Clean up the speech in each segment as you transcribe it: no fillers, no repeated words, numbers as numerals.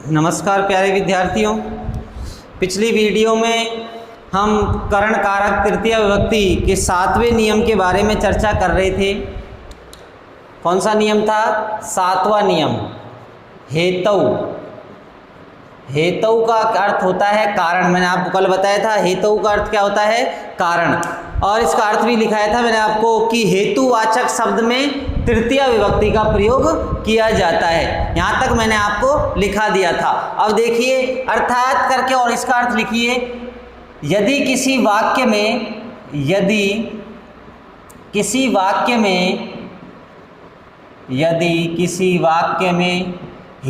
नमस्कार प्यारे विद्यार्थियों। पिछली वीडियो में हम करण कारक तृतीय विभक्ति के 7वें नियम के बारे में चर्चा कर रहे थे। कौन सा नियम था? 7वां नियम, हेतु। हेतु का अर्थ होता है कारण। मैंने आपको कल बताया था हेतु का अर्थ क्या होता है? कारण। और इसका अर्थ भी लिखाया था मैंने आपको कि हेतुवाचक शब्द में तृतीय विभक्ति का प्रयोग किया जाता है। यहाँ तक मैंने आपको लिखा दिया था। अब देखिए अर्थात करके और इसका अर्थ लिखिए। यदि किसी वाक्य में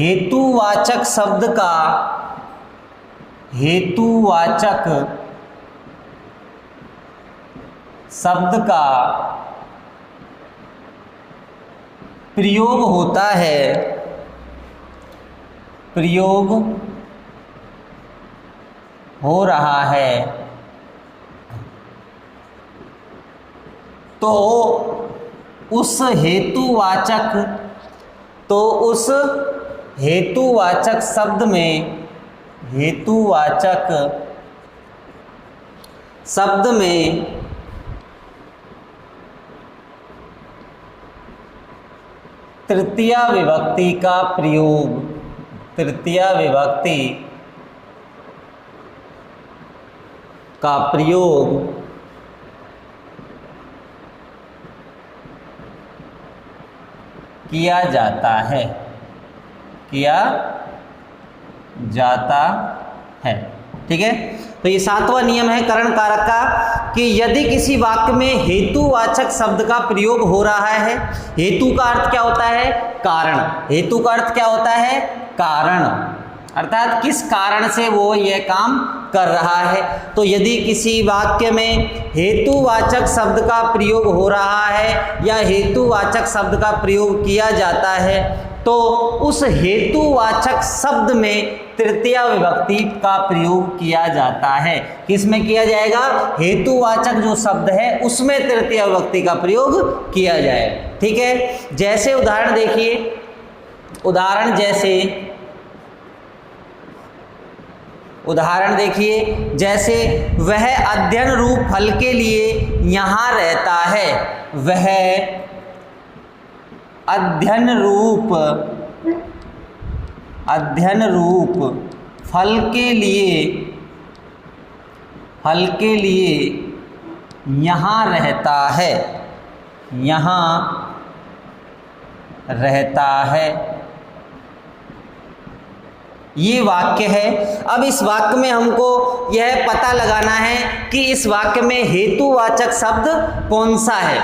हेतुवाचक शब्द का प्रयोग हो रहा है तो उस हेतुवाचक शब्द में तृतीय विभक्ति का प्रयोग किया जाता है। ठीक है, तो ये 7वां नियम है करण कारक का कि यदि किसी वाक्य में हेतुवाचक शब्द का प्रयोग हो रहा है। हेतु का अर्थ क्या होता है? कारण। हेतु का अर्थ क्या होता है? कारण, अर्थात किस कारण से वो यह काम कर रहा है। तो यदि किसी वाक्य में हेतुवाचक शब्द का प्रयोग हो रहा है या हेतुवाचक शब्द का प्रयोग किया जाता है तो उस हेतुवाचक शब्द में तृतीय विभक्ति का प्रयोग किया जाता है। किसमें किया जाएगा? हेतुवाचक जो शब्द है उसमें तृतीय विभक्ति का प्रयोग किया जाएगा। ठीक है, जैसे उदाहरण देखिए। उदाहरण देखिए, जैसे वह अध्ययन रूप फल के लिए यहाँ रहता है। वह अध्ययन रूप फल के लिए यहाँ रहता है। ये वाक्य है। अब इस वाक्य में हमको यह पता लगाना है कि इस वाक्य में हेतुवाचक शब्द कौन सा है।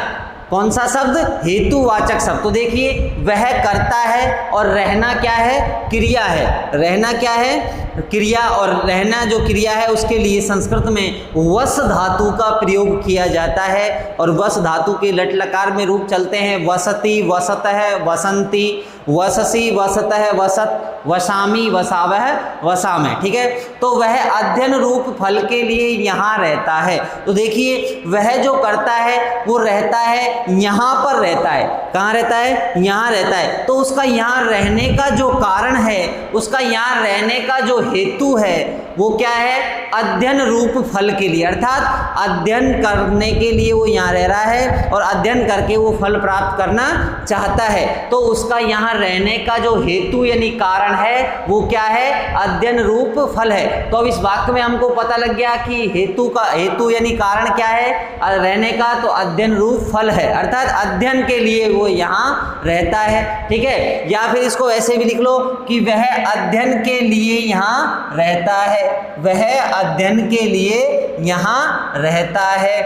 कौन सा शब्द? हेतुवाचक शब्द। तो देखिए, वह करता है और रहना क्या है? क्रिया है। रहना क्या है? क्रिया। और रहना जो क्रिया है उसके लिए संस्कृत में वस धातु का प्रयोग किया जाता है। और वस धातु के लट लकार में रूप चलते हैं वसति, वसतः, वसंती, वससी, वसतः, वसत, वसामी, वसावह, वसामः। ठीक है, तो वह अध्ययन रूप फल के लिए यहाँ रहता है। तो देखिए, वह जो करता है वो रहता है, यहाँ पर रहता है। कहाँ रहता है? यहाँ रहता है। तो उसका यहाँ रहने का जो कारण है, उसका यहाँ रहने का जो हेतु है वो क्या है? अध्ययन रूप फल के लिए, अर्थात अध्ययन करने के लिए वो यहाँ रह रहा है और अध्ययन करके वो फल प्राप्त करना चाहता है। तो उसका यहाँ रहने का जो हेतु यानी कारण है वो क्या है? अध्ययन रूप फल है। तो अब इस वाक्य में हमको पता लग गया कि हेतु यानी कारण क्या है? रहने का। तो अध्ययन रूप फल है, अर्थात अध्ययन के लिए वो यहाँ रहता है। ठीक है, या फिर इसको ऐसे भी लिख लो कि वह अध्ययन के लिए यहाँ रहता है। वह अध्ययन के लिए यहाँ रहता है।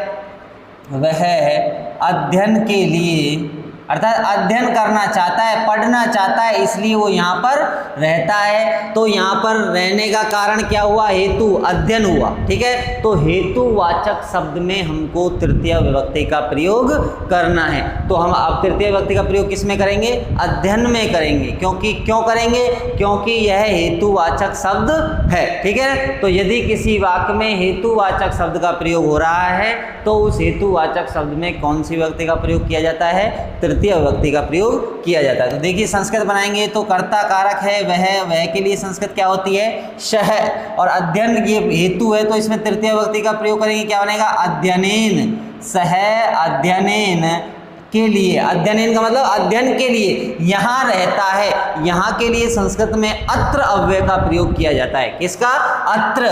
वह अध्ययन के लिए, अर्थात अध्ययन करना चाहता है, पढ़ना चाहता है, इसलिए वो यहाँ पर रहता है। तो यहाँ पर रहने का कारण क्या हुआ? हेतु, अध्ययन हुआ। ठीक है, तो हेतुवाचक शब्द में हमको तृतीय विभक्ति का प्रयोग करना है। तो हम अब तृतीय विभक्ति का प्रयोग किस में करेंगे? अध्ययन में करेंगे। क्यों करेंगे? क्योंकि यह हेतुवाचक शब्द है। ठीक है, तो यदि किसी वाक्य में हेतुवाचक शब्द का प्रयोग हो रहा है तो उस हेतुवाचक शब्द में कौन सी विभक्ति का प्रयोग किया जाता है? तृतीय तृतीय विभक्ति का प्रयोग किया जाता है। तो देखिए संस्कृत बनाएंगे तो कर्ता कारक है वह के लिए संस्कृत क्या होती है, शह, और अध्ययन ये हेतु है तो इसमें तृतीय विभक्ति का प्रयोग करेंगे, क्या बनेगा, अध्ययनेन, सह अध्ययनेन के लिए, अध्ययन का मतलब अध्ययन के लिए, यहाँ रहता है, यहाँ के लिए संस्कृत में अत्र अव्यय का प्रयोग किया जाता है। किसका, अत्र,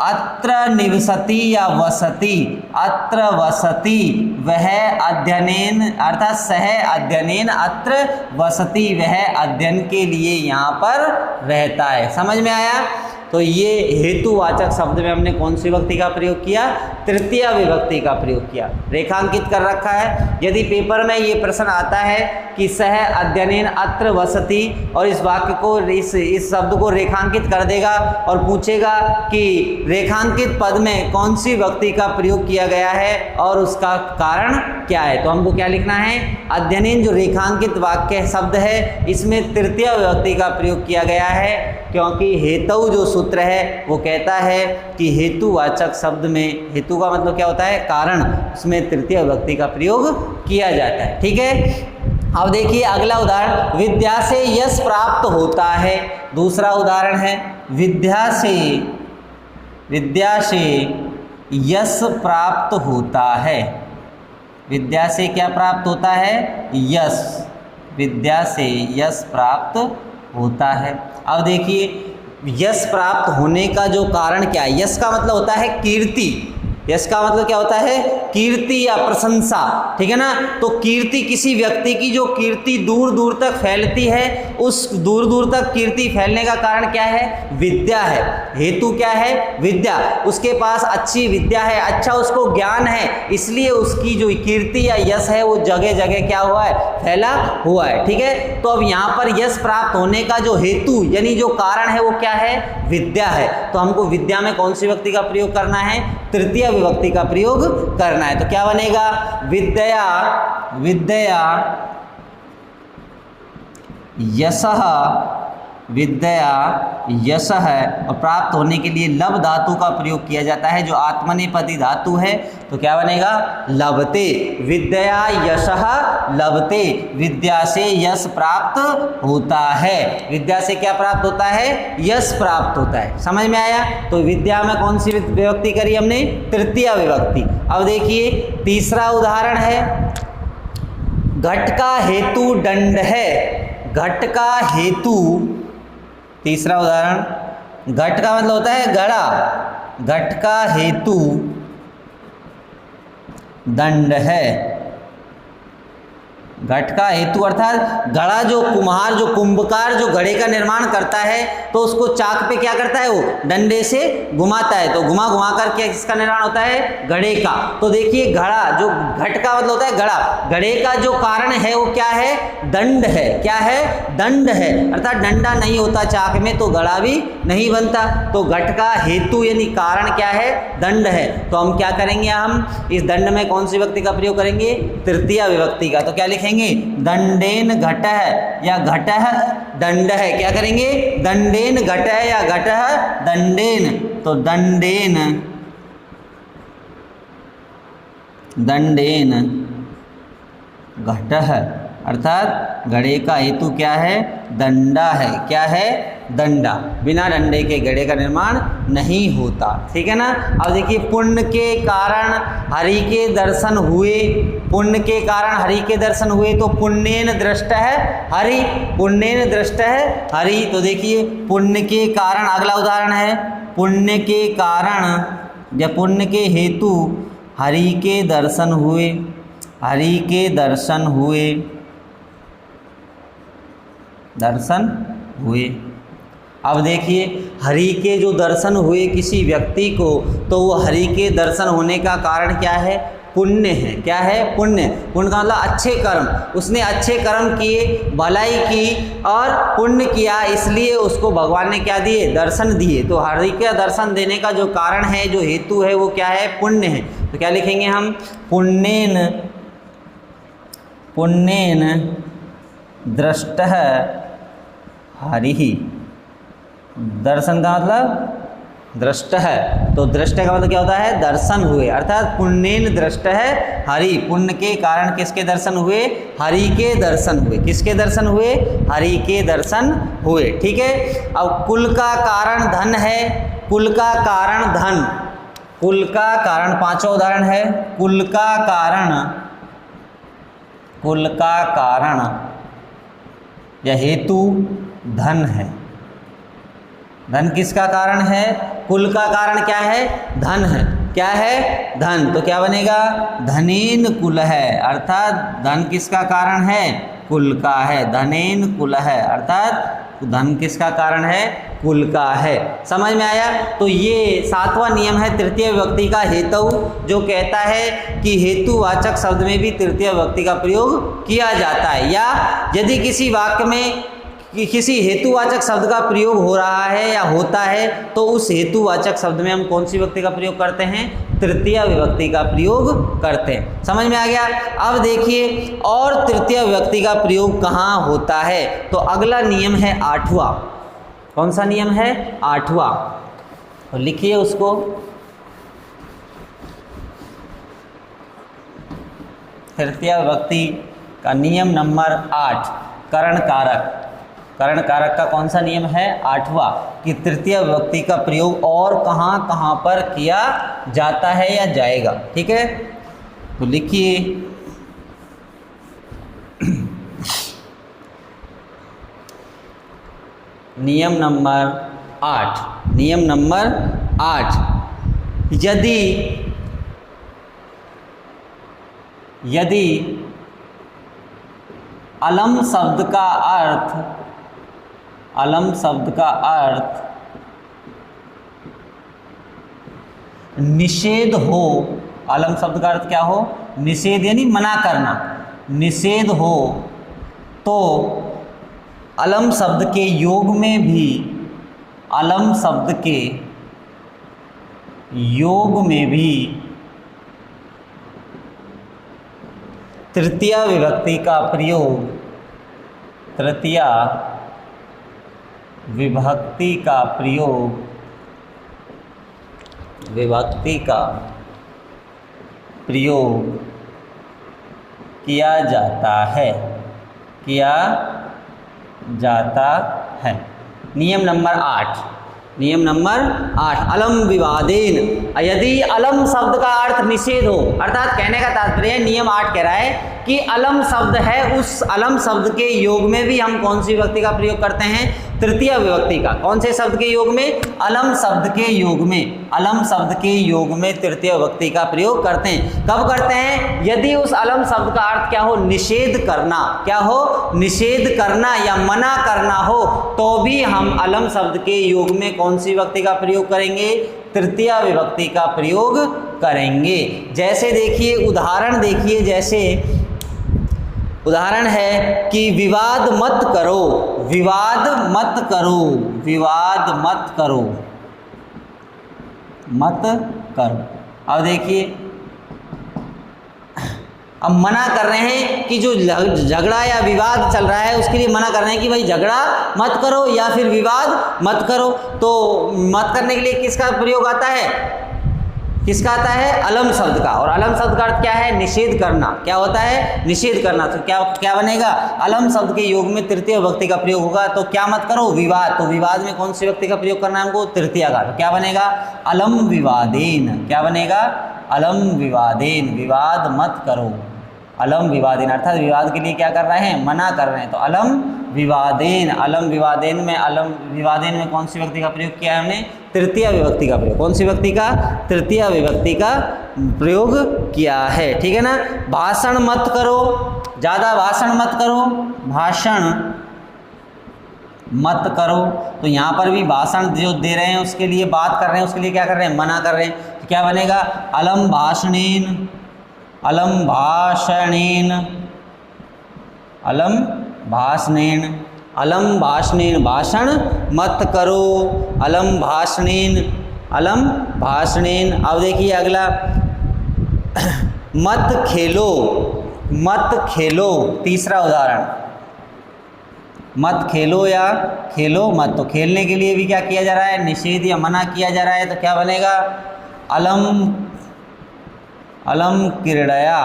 अत्र निवसति या वसति, अत्र वसति, वह अध्ययनेन अर्थात सह अध्ययनेन अत्र वसति, वह अध्ययन के लिए यहाँ पर रहता है। समझ में आया। तो ये हेतुवाचक शब्द में हमने कौन सी विभक्ति का प्रयोग किया, तृतीय विभक्ति का प्रयोग किया। रेखांकित कर रखा है। यदि पेपर में ये प्रश्न आता है कि सह अध्ययनेन अत्र वसति और इस वाक्य को इस शब्द को रेखांकित कर देगा और पूछेगा कि रेखांकित पद में कौन सी विभक्ति का प्रयोग किया गया है और उसका कारण क्या है, तो हमको क्या लिखना है, अध्ययनेन जो रेखांकित वाक्य शब्द है इसमें तृतीय विभक्ति का प्रयोग किया गया है, क्योंकि हेतु जो सूत्र है वो कहता है कि हेतुवाचक शब्द में, हेतु का मतलब क्या होता है, कारण, उसमें तृतीय विभक्ति का प्रयोग किया जाता है। ठीक है। अब देखिए अगला उदाहरण, विद्या से यश प्राप्त होता है। दूसरा उदाहरण है विद्या से यश प्राप्त होता है। विद्या से क्या प्राप्त होता है, यश, विद्या से यश प्राप्त होता है। अब देखिए यश प्राप्त होने का जो कारण क्या है, यश का मतलब होता है कीर्ति, यश का मतलब क्या होता है, कीर्ति या प्रशंसा, ठीक है ना। तो कीर्ति, किसी व्यक्ति की जो कीर्ति दूर दूर तक फैलती है, उस दूर दूर तक कीर्ति फैलने का कारण क्या है, विद्या है। हेतु क्या है, विद्या, उसके पास अच्छी विद्या है, अच्छा उसको ज्ञान है, इसलिए उसकी जो कीर्ति या यश है वो जगह जगह क्या हुआ है, फैला हुआ है। ठीक है। तो अब यहाँ पर यश प्राप्त होने का जो हेतु यानी जो कारण है वो क्या है, विद्या है। तो हमको विद्या में कौन सी विभक्ति का प्रयोग करना है, तृतीय विभक्ति का प्रयोग करना है। तो क्या बनेगा, विद्या, विद्या यशः, विद्या यश है, और प्राप्त होने के लिए लब धातु का प्रयोग किया जाता है जो आत्मनेपदी धातु है। तो क्या बनेगा, लभते, विद्या यशः लभते, विद्या से यश प्राप्त होता है। विद्या से क्या प्राप्त होता है, यश प्राप्त होता है। समझ में आया। तो विद्या में कौन सी विभक्ति करी हमने, तृतीय विभक्ति। अब देखिए तीसरा उदाहरण है, घट का हेतु दंड है। घट का हेतु, तीसरा उदाहरण, घट का मतलब होता है घड़ा, घट का हेतु दंड है। घट का हेतु अर्थात घड़ा, जो कुम्हार, जो कुंभकार जो घड़े का निर्माण करता है तो उसको चाक पे क्या करता है, वो डंडे से घुमाता है, तो घुमा घुमा कर क्या किसका निर्माण होता है, घड़े का। तो देखिए घड़ा, जो घट का मतलब होता है घड़ा, घड़े का जो कारण है वो क्या है, दंड है। क्या है, दंड है, अर्थात डंडा नहीं होता चाक में तो घड़ा भी नहीं बनता। तो घट का हेतु यानी कारण क्या है, दंड है। तो हम क्या करेंगे, हम इस दंड में कौन सी विभक्ति का प्रयोग करेंगे, तृतीय विभक्ति का। तो क्या लिखेंगे, दंडेन घटः या घटः दंड है। क्या करेंगे, दंडेन घटः या घटः दंडेन। तो दंडेन, दंडेन घटः अर्थात घड़े का हेतु क्या है, दंडा है। क्या है, दंडा। बिना डंडे के घड़े का निर्माण नहीं होता। ठीक है ना। अब देखिए, पुण्य के कारण हरि के दर्शन हुए। पुण्य के कारण हरि के दर्शन हुए तो पुण्येन दृष्ट है हरि, पुण्येन दृष्ट है हरि। तो देखिए पुण्य के कारण, अगला उदाहरण है, पुण्य के कारण या पुण्य के हेतु हरि के दर्शन हुए, हरि के दर्शन हुए, दर्शन हुए। अब देखिए, हरि के जो दर्शन हुए किसी व्यक्ति को, तो वो हरि के दर्शन होने का कारण क्या है, पुण्य है। क्या है, पुण्य। पुण्य का मतलब अच्छे कर्म, उसने अच्छे कर्म किए, भलाई की और पुण्य किया, इसलिए उसको भगवान ने क्या दिए, दर्शन दिए। तो हरि के दर्शन देने का जो कारण है, जो हेतु है, वो क्या है, पुण्य है। तो क्या लिखेंगे हम, पुण्येन, पुण्येन दृष्टः हरिः। दर्शन का मतलब दृष्ट है, तो दृष्ट का मतलब क्या होता है? दर्शन हुए, अर्थात पुण्येन दृष्ट है हरि, पुण्य के कारण किसके दर्शन हुए? हरि के दर्शन हुए। किसके दर्शन हुए? हरि के दर्शन हुए। ठीक है। अब कुल का कारण धन है, कुल का कारण धन, कुल का कारण, पांचवा उदाहरण है, कुल का कारण, कुल का कारण या हेतु धन है। धन किसका कारण है? कुल का कारण क्या है? धन है। क्या है? धन। तो क्या बनेगा? धनेन कुल है, अर्थात धन किसका कारण है? कुल का है। धनेन कुल है, अर्थात धन किसका कारण है? कुल का है। समझ में आया? तो ये सातवां नियम है तृतीय विभक्ति का हेतु, जो कहता है कि हेतुवाचक शब्द में भी तृतीय विभक्ति का प्रयोग किया जाता है, या यदि किसी वाक्य में कि किसी हेतुवाचक शब्द का प्रयोग हो रहा है या होता है, तो उस हेतुवाचक शब्द में हम कौन सी विभक्ति का प्रयोग करते हैं? तृतीय विभक्ति का प्रयोग करते हैं। समझ में आ गया? अब देखिए और तृतीय विभक्ति का प्रयोग कहाँ होता है, तो अगला नियम है आठवां। कौन सा नियम है? आठवां। तो लिखिए उसको। तृतीय विभक्ति का नियम नंबर 8, करण कारक। करण कारक का कौन सा नियम है? आठवां, कि तृतीय विभक्ति का प्रयोग और कहाँ कहाँ पर किया जाता है या जाएगा। ठीक है, तो लिखिए नियम नंबर 8। नियम नंबर 8, यदि अलम शब्द का अर्थ, अलम शब्द का अर्थ निषेध हो, अलम शब्द का अर्थ क्या हो? निषेध, यानी मना करना, निषेध हो, तो अलम शब्द के योग में भी, अलम शब्द के योग में भी तृतीय विभक्ति का प्रयोग, तृतीय विभक्ति का प्रयोग, विभक्ति का प्रयोग किया जाता है, किया जाता है। नियम नंबर 8, नियम नंबर 8, अलम विवादेन। यदि अलम शब्द का अर्थ निषेध हो, अर्थात कहने का तात्पर्य है, नियम 8 कह रहा है कि अलम शब्द है, उस अलम शब्द के योग में भी हम कौन सी विभक्ति का प्रयोग करते हैं? तृतीय विभक्ति का। कौन से शब्द के योग में? अलम शब्द के योग में, अलम शब्द के योग में तृतीय विभक्ति का प्रयोग करते हैं। कब करते हैं? यदि उस अलम शब्द का अर्थ क्या हो? निषेध करना। क्या हो? निषेध करना या मना करना हो, तो भी हम अलम शब्द के योग में कौन सी विभक्ति का प्रयोग करेंगे? तृतीय विभक्ति का प्रयोग करेंगे। जैसे देखिए उदाहरण, देखिए जैसे उदाहरण है कि विवाद मत करो, विवाद मत करो, विवाद मत करो, मत करो। अब देखिए, अब मना कर रहे हैं कि जो झगड़ा या विवाद चल रहा है उसके लिए मना कर रहे हैं कि भाई झगड़ा मत करो या फिर विवाद मत करो। तो मत करने के लिए किसका प्रयोग आता है? किसका आता है? अलम शब्द का। और अलम शब्द का अर्थ क्या है? निषेध करना। क्या होता है? निषेध करना। तो क्या बनेगा? अलम शब्द के योग में तृतीय विभक्ति का प्रयोग होगा, तो क्या मत करो? विवाद। तो विवाद में कौन सी विभक्ति का प्रयोग करना है हमको? तृतीय का। तो क्या बनेगा? अलम विवादेन। क्या बनेगा? अलम विवादेन, विवाद मत करो, अलम विवादेन, अर्थात विवाद के लिए क्या कर रहे हैं? मना कर रहे हैं। तो अलम विवादेन, अलम विवादेन में, अलम विवादेन में कौन सी विभक्ति का प्रयोग किया है हमने? तृतीय विभक्ति का प्रयोग। कौन सी विभक्ति का? तृतीय विभक्ति का प्रयोग किया है। ठीक है ना। भाषण मत करो, ज़्यादा भाषण मत करो, भाषण मत करो। तो यहाँ पर भी भाषण जो दे रहे हैं उसके लिए, बात कर रहे हैं उसके लिए क्या कर रहे हैं? मना कर रहे हैं। तो क्या बनेगा? अलम भाषणेन, अलम भाषणेन, अलम भाषणेन, अलम भाषणेन, भाषण मत करो, अलम भाषणेन, अलम भाषणेन। अब देखिए अगला, मत खेलो, मत खेलो। तीसरा उदाहरण, मत खेलो या खेलो मत। तो खेलने के लिए भी क्या किया जा रहा है, निषेध या मना किया जा रहा है, तो क्या बनेगा अलम क्रीड़या,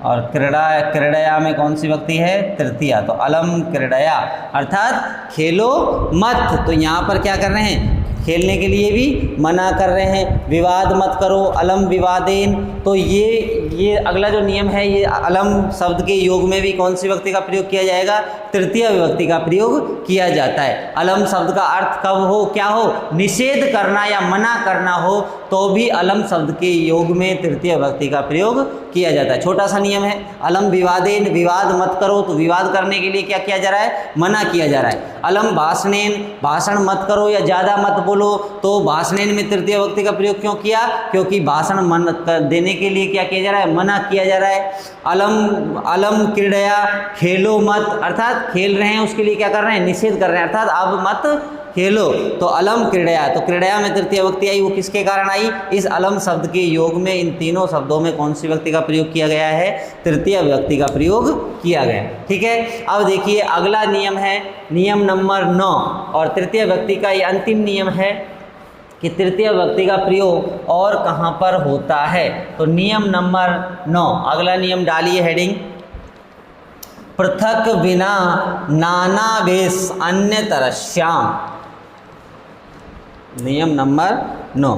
और क्रीड़या में कौन सी विभक्ति है, तृतीया, तो अलम क्रीड़या अर्थात खेलो मत। तो यहाँ पर क्या कर रहे हैं, खेलने के लिए भी मना कर रहे हैं। विवाद मत करो, अलम विवादेन। तो ये अगला जो नियम है, ये अलम शब्द के योग में भी कौन सी विभक्ति का प्रयोग किया जाएगा, तृतीय विभक्ति का प्रयोग किया जाता है। अलम शब्द का अर्थ कब हो, क्या हो, निषेध करना या मना करना हो तो भी अलम शब्द के योग में तृतीय विभक्ति का प्रयोग किया जाता है। छोटा सा नियम है, अलम विवादेन, विवाद मत करो, तो विवाद करने के लिए क्या किया जा रहा है, मना किया जा रहा है। अलम भाषणेन, भाषण मत करो या ज़्यादा मत बोलो, तो भाषणेन में तृतीय विभक्ति का प्रयोग क्यों किया, क्योंकि भाषण मन देने के लिए क्या किया जा रहा है, मना किया जा रहा है। अलम क्रीड़या, खेलो मत, अर्थात खेल रहे हैं उसके लिए क्या कर रहे हैं, निषेध कर रहे हैं, अर्थात अब मत खेलो। तो अलम क्रीड़या, तो क्रीड़या में तृतीय विभक्ति आई, वो किसके कारण आई, इस अलम शब्द के योग में इन तीनों शब्दों में कौन सी विभक्ति का प्रयोग किया गया है, तृतीय विभक्ति का प्रयोग किया गया। ठीक है, अब देखिए अगला नियम है नियम नंबर 9, और तृतीय विभक्ति का ये अंतिम नियम है कि तृतीय विभक्ति का प्रयोग और कहाँ पर होता है। तो नियम नंबर 9, अगला नियम डालिए हेडिंग, पृथक बिना नानावेश अन्यतरस्याम। नियम नंबर 9,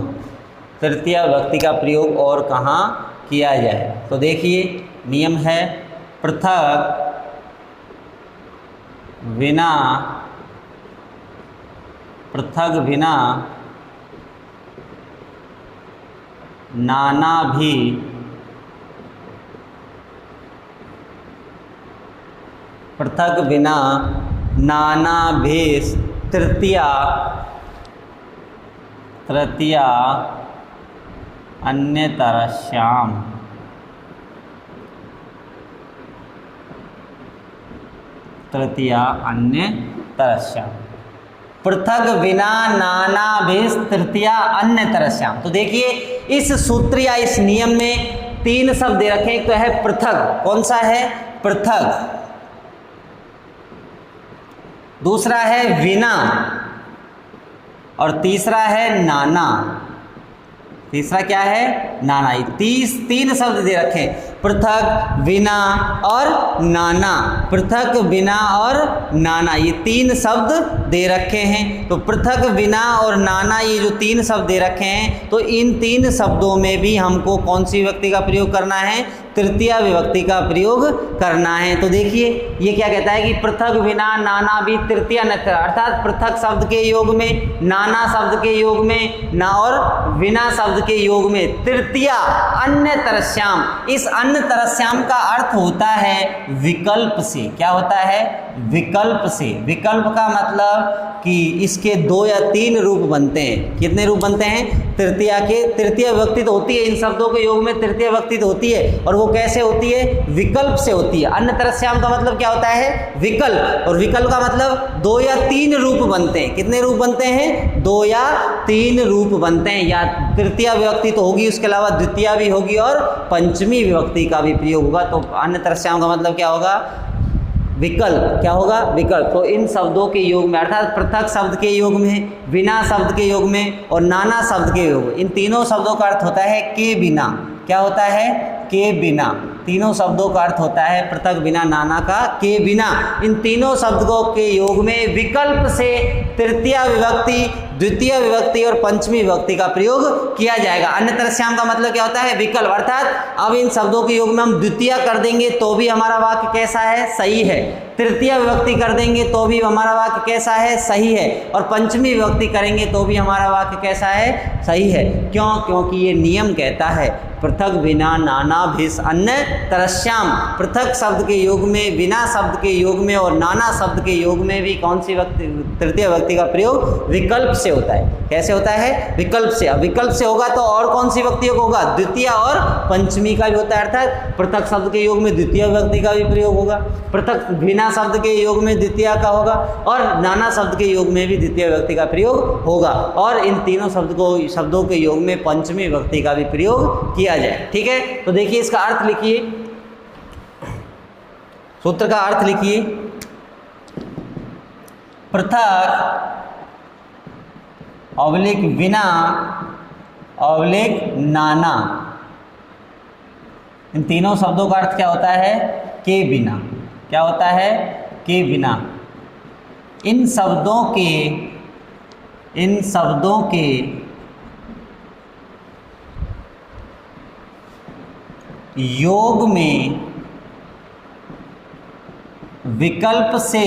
तृतीय विभक्ति का प्रयोग और कहाँ किया जाए। तो देखिए नियम है, पृथक बिना नाना भी पृथक बिना नाना भेष तृतीया अन्यतरस्याम। तृतीया अन्यतरस्याम, पृथक बिना नाना भेष तृतीया अन्यतरस्याम। तो देखिए इस सूत्र या इस नियम में 3 शब्द दे रखे हैं। एक तो है पृथक, कौन सा है, पृथक। दूसरा है बिना, और तीसरा है नाना। तीसरा क्या है, नाना। 3 शब्द दे रखे हैं, पृथक, बिना और नाना। पृथक, बिना और नाना, ये 3 शब्द दे रखे हैं। तो पृथक, बिना और नाना, ये जो 3 शब्द दे रखे हैं, तो इन 3 शब्दों में भी हमको कौन सी विभक्ति का प्रयोग करना है, तृतीय विभक्ति का प्रयोग करना है। तो देखिए ये क्या कहता है कि पृथक बिना नाना भी तृतीय अन्यतर, अर्थात पृथक शब्द के योग में, नाना शब्द के योग में, ना और बिना शब्द के योग में तृतीय अन्यतरस्याम। इस अन्यतरस्याम का अर्थ होता है विकल्प से। क्या होता है, विकल्प से। विकल्प का मतलब कि इसके 2 या 3 रूप बनते हैं। कितने रूप बनते हैं, तृतीय विभक्ति तो होती है, इन शब्दों के योग में तृतीय विभक्ति तो होती है, और वो कैसे होती है, विकल्प से होती है। अन्यतरस्याम का मतलब क्या होता है, विकल्प, और विकल्प का मतलब 2 या 3 रूप बनते हैं। कितने रूप बनते हैं, 2 या 3 रूप बनते हैं। या तृतीय विभक्ति तो होगी, उसके अलावा द्वितीय भी होगी और पंचमी विभक्ति का भी प्रयोग होगा। तो अन्यतरस्याम का मतलब क्या होगा, विकल्प। क्या होगा, विकल्प। तो इन शब्दों के योग में, अर्थात पृथक शब्द के योग में, बिना शब्द के योग में और नाना शब्द के योग में, इन तीनों शब्दों का अर्थ होता है के बिना। क्या होता है, के बिना। तीनों शब्दों का अर्थ होता है पृथक, बिना, नाना का के बिना। इन तीनों शब्दों के योग में विकल्प से तृतीय विभक्ति, द्वितीय विभक्ति और पंचमी विभक्ति का प्रयोग किया जाएगा। अन्यतरस्याम का मतलब क्या होता है, विकल्प। अर्थात अब इन शब्दों के योग में हम द्वितीय कर देंगे तो भी हमारा वाक्य कैसा है, सही है। तृतीय विभक्ति कर देंगे तो भी हमारा वाक्य कैसा है, सही है। और पंचमी विभक्ति करेंगे तो भी हमारा वाक्य कैसा है, सही है। क्यों, क्योंकि ये नियम कहता है पृथक बिना नाना भेष अन्यतरस्याम। पृथक शब्द के योग में, बिना शब्द के योग में और नाना शब्द के योग में भी कौन सी तृतीय विभक्ति का प्रयोग विकल्प से होता है। कैसे होता है, विकल्प से। अब विकल्प से होगा तो और कौन सी विभक्तियों का होगा, द्वितीय और पंचमी का भी होता है। अर्थात पृथक शब्द के योग में द्वितीय विभक्ति का भी प्रयोग होगा, पृथक बिना शब्द के योग में द्वितीय का होगा, और नाना शब्द के योग में भी द्वितीय विभक्ति का प्रयोग होगा, और इन तीनों शब्दों के योग में पंचमी विभक्ति का भी प्रयोग किया जाए। ठीक है, तो देखिए इसका अर्थ लिखिए, सूत्र का अर्थ लिखिए। पृथक ऑब्लिक बिना ऑब्लिक नाना, इन तीनों शब्दों का अर्थ क्या होता है? के बिना। क्या होता है? के बिना। इन शब्दों के योग में विकल्प से,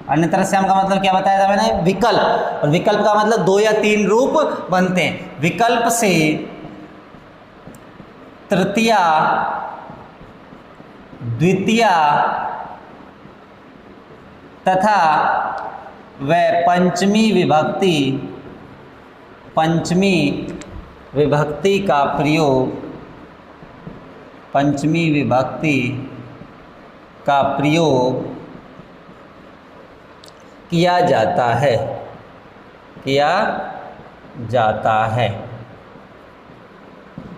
अन्य तरह से का मतलब क्या बताया था मैंने? विकल्प। और विकल्प का मतलब 2 या 3 रूप बनते हैं। विकल्प से तृतीया, द्वितीया तथा वह पंचमी विभक्ति का प्रयोग, पंचमी विभक्ति का प्रयोग किया जाता है, किया जाता है।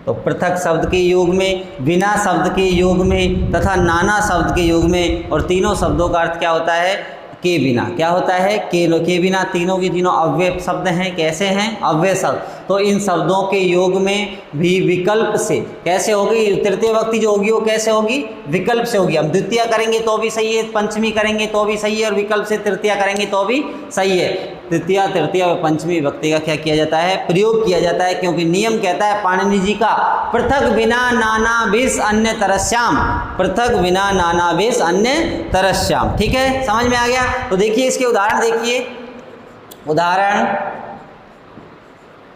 तो पृथक शब्द के योग में, बिना शब्द के योग में तथा नाना शब्द के योग में, और तीनों शब्दों का अर्थ क्या होता है? के बिना। क्या होता है? के बिना। तीनों के तीनों अव्यय शब्द हैं। कैसे हैं? अव्यय शब्द। तो इन शब्दों के योग में भी विकल्प से कैसे होगी? तृतीय विभक्ति जो होगी वो कैसे होगी? विकल्प से होगी। हम द्वितीय करेंगे तो भी सही है, पंचमी करेंगे तो भी सही है, और विकल्प से तृतीय करेंगे तो भी सही है। तृतीय और पंचमी विभक्ति का क्या किया जाता है? प्रयोग किया जाता है, क्योंकि नियम कहता है पाणिनि जी का, पृथक बिना नाना भिष अन्य तरस्याम, पृथक बिना नाना भिष अन्य तरस्याम। ठीक है, समझ में आ गया? तो देखिए इसके उदाहरण देखिए,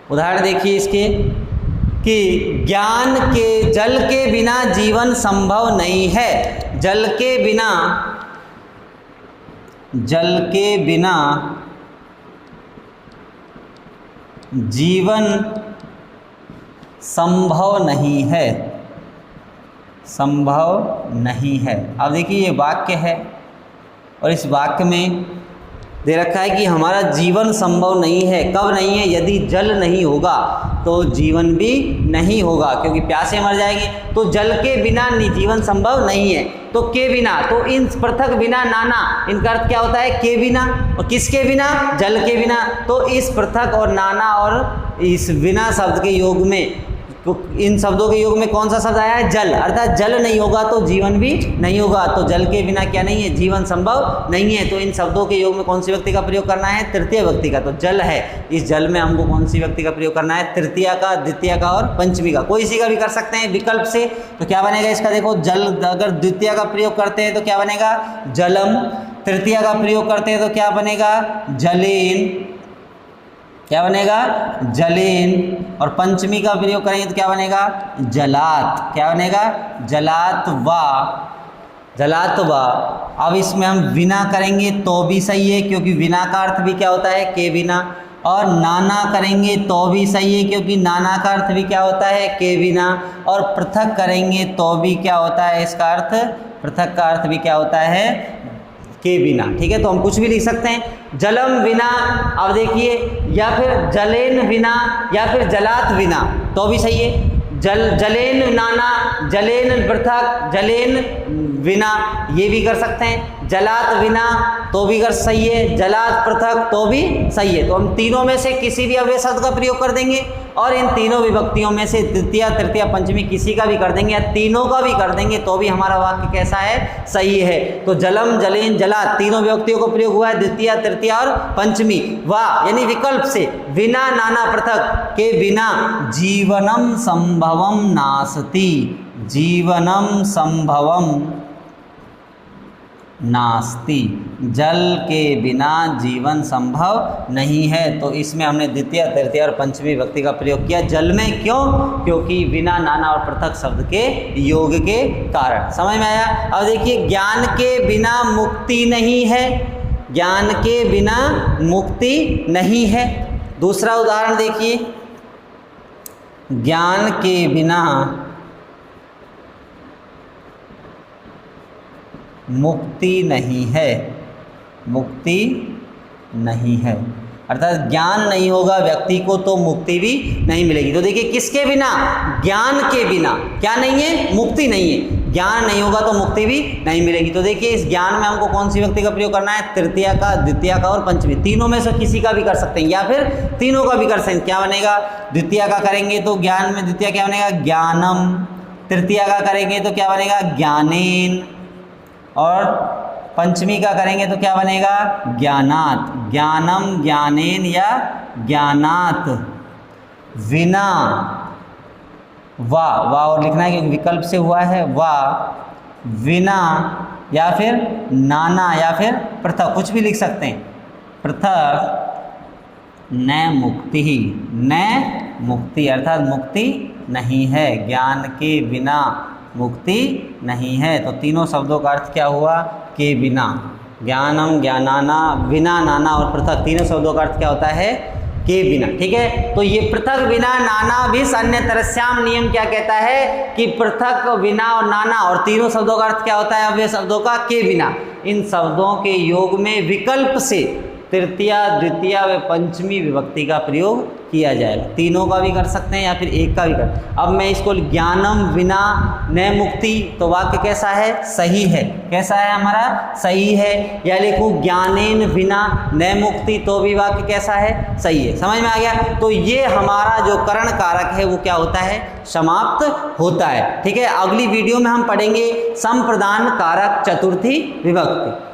उदाहरण देखिए इसके, कि ज्ञान के, जल के बिना जीवन संभव नहीं है। जल के बिना जीवन संभव नहीं है, संभव नहीं है। अब देखिए ये वाक्य है, और इस वाक्य में दे रखा है कि हमारा जीवन संभव नहीं है। कब नहीं है? यदि जल नहीं होगा तो जीवन भी नहीं होगा, क्योंकि प्यासे मर जाएंगे। तो जल के बिना जीवन संभव नहीं है। तो के बिना, तो इन पृथक बिना नाना, इनका अर्थ क्या होता है? के बिना। और किसके बिना? जल के बिना। तो इस पृथक और नाना और इस बिना शब्द के योग में, तो इन शब्दों के योग में कौन सा शब्द आया है? जल। अर्थात जल नहीं होगा तो जीवन भी नहीं होगा। तो जल के बिना क्या नहीं है? जीवन संभव नहीं है। तो इन शब्दों के योग में कौन सी व्यक्ति का प्रयोग करना है? तृतीय व्यक्ति का। तो जल है, इस जल में हमको कौन सी व्यक्ति का प्रयोग करना है? तृतीया का, द्वितीय का और पंचमी का। कोई सी का भी कर सकते हैं विकल्प से। तो क्या बनेगा इसका? देखो, जल अगर द्वितीय का प्रयोग करते हैं तो क्या बनेगा? जलम। तृतीय का प्रयोग करते हैं तो क्या बनेगा? जलेन। क्या बनेगा? जलेन। और पंचमी का प्रयोग करेंगे तो क्या बनेगा? जलात। क्या बनेगा? जलात वा, जलात वा। अब इसमें हम बिना करेंगे तो भी सही है, क्योंकि बिना का अर्थ भी क्या होता है? के बिना। और नाना करेंगे तो भी सही है, क्योंकि नाना का अर्थ भी क्या होता है? के बिना। और पृथक करेंगे तो भी क्या होता है इसका अर्थ? पृथक का अर्थ भी क्या होता है? के बिना। ठीक है, तो हम कुछ भी लिख सकते हैं। जलम बिना, अब देखिए, या फिर जलेन बिना, या फिर जलात बिना, तो भी सही है। जलेन नाना, जलेन पृथक, जलेन बिना, ये भी कर सकते हैं। जलात बिना तो भी कर सही है, जलात पृथक तो भी सही है। तो हम तीनों में से किसी भी अव्यय शब्द का प्रयोग कर देंगे, और इन तीनों विभक्तियों में से तृतीया, तृतीया, पंचमी किसी का भी कर देंगे, या तीनों का भी कर देंगे, तो भी हमारा वाक्य कैसा है? सही है। तो जलम, जलेन, जलात तीनों विभक्तियों को प्रयोग हुआ है, द्वितीया, तृतीया और पंचमी। वाह, यानी विकल्प से, बिना नाना पृथक के बिना जीवनम संभवम नास्ति, जीवनम संभवम नास्ति, जल के बिना जीवन संभव नहीं है। तो इसमें हमने द्वितीय, तृतीय और पंचमी विभक्ति का प्रयोग किया। जल में क्यों? क्योंकि बिना, नाना और पृथक शब्द के योग के कारण। समझ में आया? अब देखिए, ज्ञान के बिना मुक्ति नहीं है, ज्ञान के बिना मुक्ति नहीं है। दूसरा उदाहरण देखिए, ज्ञान के बिना मुक्ति नहीं है, मुक्ति नहीं है। अर्थात ज्ञान नहीं होगा व्यक्ति को तो मुक्ति भी नहीं मिलेगी। तो देखिए, किसके बिना? ज्ञान के बिना क्या नहीं है? मुक्ति नहीं है। ज्ञान नहीं होगा तो मुक्ति भी नहीं मिलेगी। तो देखिए इस ज्ञान में हमको कौन सी विभक्ति का प्रयोग करना है, तृतीया का, द्वितीया का और पंचमी, तीनों में से किसी का भी कर सकते हैं या फिर तीनों का भी कर सकते हैं। क्या बनेगा, द्वितीया का करेंगे तो ज्ञान में द्वितीया क्या बनेगा, ज्ञानम, तृतीया का करेंगे तो क्या बनेगा, ज्ञानेन, और पंचमी का करेंगे तो क्या बनेगा, ज्ञानात, ज्ञानम, ज्ञानेन या ज्ञानात, विना, वाह और लिखना है क्योंकि विकल्प से हुआ है, वाह, विना, या फिर नाना, या फिर पृथक, कुछ भी लिख सकते हैं, पृथक न मुक्ति, न मुक्ति अर्थात मुक्ति नहीं है, ज्ञान के बिना मुक्ति नहीं है। तो तीनों शब्दों का अर्थ क्या हुआ, के बिना, ज्ञानम, ज्ञानाना, विना, नाना और पृथक, तीनों शब्दों का अर्थ क्या होता है, के बिना। ठीक है, तो ये पृथक, बिना, नाना भी अन्य तरस्याम नियम क्या कहता है कि पृथक, बिना और नाना और तीनों शब्दों का अर्थ क्या होता है, अव्यय शब्दों का के बिना, इन शब्दों के योग में विकल्प से तृतीया, द्वितीया व पंचमी विभक्ति का प्रयोग किया जाएगा। तीनों का भी कर सकते हैं या फिर एक का भी कर। अब मैं इसको ज्ञानम विना न मुक्ति, तो वाक्य कैसा है, सही है, कैसा है हमारा, सही है। या लिखूं ज्ञानेन बिना न मुक्ति, तो भी वाक्य कैसा है, सही है। समझ में आ गया। तो ये हमारा जो करण कारक है वो क्या होता है, समाप्त होता है। ठीक है, अगली वीडियो में हम पढ़ेंगे संप्रदान कारक चतुर्थी विभक्ति।